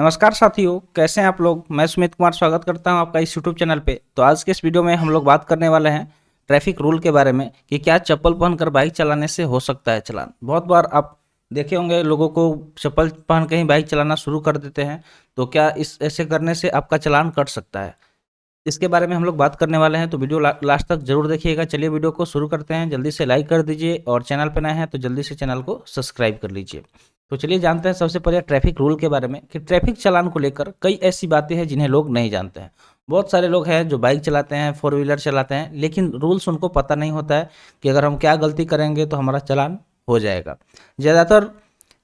नमस्कार साथियों, कैसे हैं आप लोग। मैं सुमित कुमार स्वागत करता हूं आपका इस यूट्यूब चैनल पे। तो आज के इस वीडियो में हम लोग बात करने वाले हैं ट्रैफिक रूल के बारे में कि क्या चप्पल पहनकर बाइक चलाने से हो सकता है चालान। बहुत बार आप देखे होंगे लोगों को चप्पल पहन के ही बाइक चलाना शुरू कर देते हैं। तो क्या इस ऐसे करने से आपका चालान कट सकता है, इसके बारे में हम लोग बात करने वाले हैं। तो वीडियो लास्ट तक जरूर देखिएगा। चलिए वीडियो को शुरू करते हैं। जल्दी से लाइक कर दीजिए और चैनल पर नए हैं तो जल्दी से चैनल को सब्सक्राइब कर लीजिए। तो चलिए जानते हैं सबसे पहले ट्रैफिक रूल के बारे में कि ट्रैफिक चालान को लेकर कई ऐसी बातें हैं जिन्हें लोग नहीं जानते हैं। बहुत सारे लोग हैं जो बाइक चलाते हैं, फोर व्हीलर चलाते हैं, लेकिन रूल्स उनको पता नहीं होता है कि अगर हम क्या गलती करेंगे तो हमारा चालान हो जाएगा। ज़्यादातर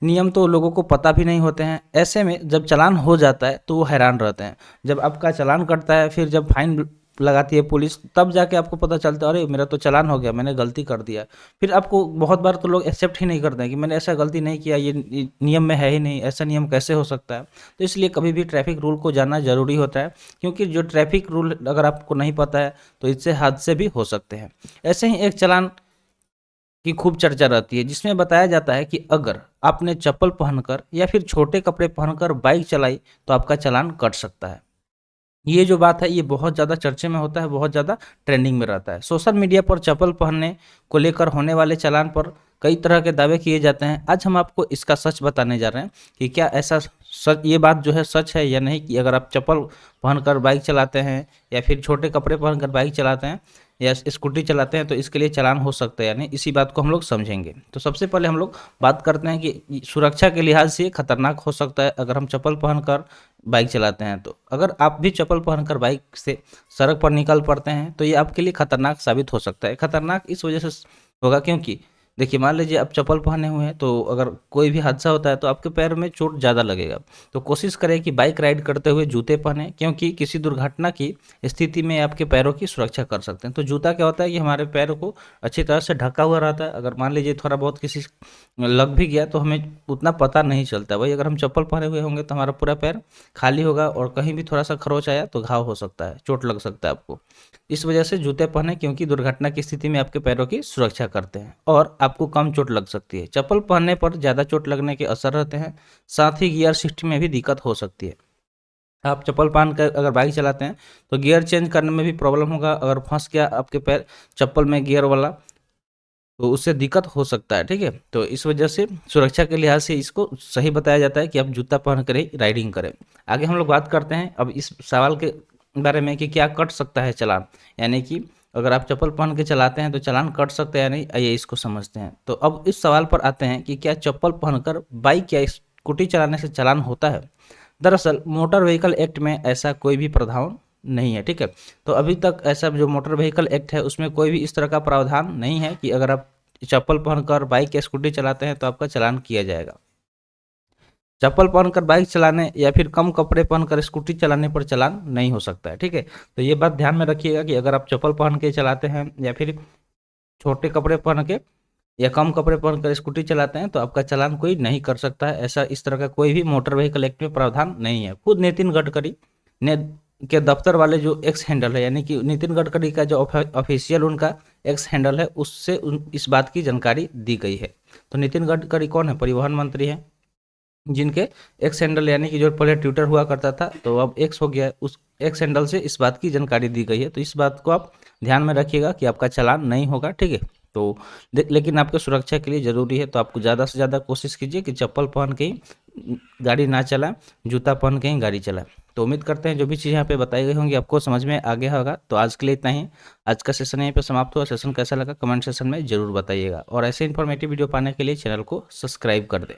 नियम तो लोगों को पता भी नहीं होते हैं। ऐसे में जब चालान हो जाता है तो वो हैरान रहते हैं। जब आपका चालान कटता है, फिर जब फाइन लगाती है पुलिस, तब जाके आपको पता चलता है अरे मेरा तो चालान हो गया, मैंने गलती कर दिया। फिर आपको बहुत बार तो लोग एक्सेप्ट ही नहीं करते हैं कि मैंने ऐसा गलती नहीं किया, ये नियम में है ही नहीं, ऐसा नियम कैसे हो सकता है। तो इसलिए कभी भी ट्रैफिक रूल को जानना ज़रूरी होता है, क्योंकि जो ट्रैफिक रूल अगर आपको नहीं पता है तो इससे हादसे भी हो सकते हैं। ऐसे ही एक चालान की खूब चर्चा रहती है जिसमें बताया जाता है कि अगर आपने चप्पल पहनकर या फिर छोटे कपड़े पहनकर बाइक चलाई तो आपका चालान कट सकता है। ये जो बात है ये बहुत ज़्यादा चर्चे में होता है, बहुत ज़्यादा ट्रेंडिंग में रहता है। सोशल मीडिया पर चप्पल पहनने को लेकर होने वाले चालान पर कई तरह के दावे किए जाते हैं। आज हम आपको इसका सच बताने जा रहे हैं कि क्या ऐसा सच, ये बात जो है सच है या नहीं, कि अगर आप चप्पल पहनकर बाइक चलाते हैं या फिर छोटे कपड़े पहनकर बाइक चलाते हैं या स्कूटी चलाते हैं तो इसके लिए चालान हो सकता है या नहीं, इसी बात को हम लोग समझेंगे। तो सबसे पहले हम लोग बात करते हैं कि सुरक्षा के लिहाज से खतरनाक हो सकता है अगर हम चप्पल पहनकर बाइक चलाते हैं। तो अगर आप भी चप्पल पहनकर बाइक से सड़क पर निकल पड़ते हैं तो ये आपके लिए खतरनाक साबित हो सकता है। खतरनाक इस वजह से होगा क्योंकि देखिए, मान लीजिए आप चप्पल पहने हुए हैं तो अगर कोई भी हादसा होता है तो आपके पैर में चोट ज़्यादा लगेगा। तो कोशिश करें कि बाइक राइड करते हुए जूते पहने, क्योंकि किसी दुर्घटना की स्थिति में आपके पैरों की सुरक्षा कर सकते हैं। तो जूता क्या होता है कि हमारे पैरों को अच्छी तरह से ढका हुआ रहता है। अगर मान लीजिए थोड़ा बहुत किसी लग भी गया तो हमें उतना पता नहीं चलता। वही अगर हम चप्पल पहने हुए होंगे तो हमारा पूरा पैर खाली होगा और कहीं भी थोड़ा सा खरोच आया तो घाव हो सकता है, चोट लग सकता है आपको। इस वजह से जूते पहने, क्योंकि दुर्घटना की स्थिति में आपके पैरों की सुरक्षा करते हैं और आपको कम चोट लग सकती है। चप्पल पहनने पर ज़्यादा चोट लगने के असर रहते हैं, साथ ही गियर सिस्टम में भी दिक्कत हो सकती है। आप चप्पल पहन कर अगर बाइक चलाते हैं तो गियर चेंज करने में भी प्रॉब्लम होगा। अगर फंस गया आपके पैर चप्पल में गियर वाला तो उससे दिक्कत हो सकता है, ठीक है। तो इस वजह से सुरक्षा के लिहाज से इसको सही बताया जाता है कि आप जूता पहन कर ही राइडिंग करें। आगे हम लोग बात करते हैं अब इस सवाल के बारे में कि क्या कट सकता है चालान, यानी कि अगर आप चप्पल पहन के चलाते हैं तो चालान कट सकता है या नहीं, आइए इसको समझते हैं। तो अब इस सवाल पर आते हैं कि क्या चप्पल पहनकर बाइक या स्कूटी चलाने से चालान होता है। दरअसल मोटर व्हीकल एक्ट में ऐसा कोई भी प्रावधान नहीं है, ठीक है। तो अभी तक ऐसा जो मोटर व्हीकल एक्ट है उसमें कोई भी इस तरह का प्रावधान नहीं है कि अगर आप चप्पल पहनकर बाइक या स्कूटी चलाते हैं तो आपका चालान किया जाएगा। चप्पल पहनकर बाइक चलाने या फिर कम कपड़े पहनकर स्कूटी चलाने पर चालान नहीं हो सकता है, ठीक है। तो ये बात ध्यान में रखिएगा कि अगर आप चप्पल पहन के चलाते हैं या फिर छोटे कपड़े पहन के या कम कपड़े पहनकर स्कूटी चलाते हैं तो आपका चालान कोई नहीं कर सकता है। ऐसा इस तरह का कोई भी मोटर व्हीकल एक्ट में प्रावधान नहीं है। खुद नितिन गडकरी ने के दफ्तर वाले जो एक्स हैंडल है, यानी कि नितिन गडकरी का जो ऑफिशियल उनका एक्स हैंडल है, उससे इस बात की जानकारी दी गई है। तो नितिन गडकरी कौन है? परिवहन मंत्री हैं, जिनके एक्स हैंडल यानी कि जो पहले ट्विटर हुआ करता था तो अब एक्स हो गया है, उस एक्स हैंडल से इस बात की जानकारी दी गई है। तो इस बात को आप ध्यान में रखिएगा कि आपका चालान नहीं होगा, ठीक है। तो लेकिन आपके सुरक्षा के लिए ज़रूरी है तो आपको ज़्यादा से ज़्यादा कोशिश कीजिए कि चप्पल पहन के ही गाड़ी ना चलाएं, जूता पहन के ही गाड़ी चलाएं। तो उम्मीद करते हैं जो भी चीज़ यहाँ पे बताई गई होंगी आपको समझ में आ गया होगा। तो आज के लिए इतना ही। आज का सेशन यहीं पे समाप्त हुआ। सेशन कैसा लगा कमेंट सेशन में ज़रूर बताइएगा और ऐसे इन्फॉर्मेटिव वीडियो पाने के लिए चैनल को सब्सक्राइब कर दें।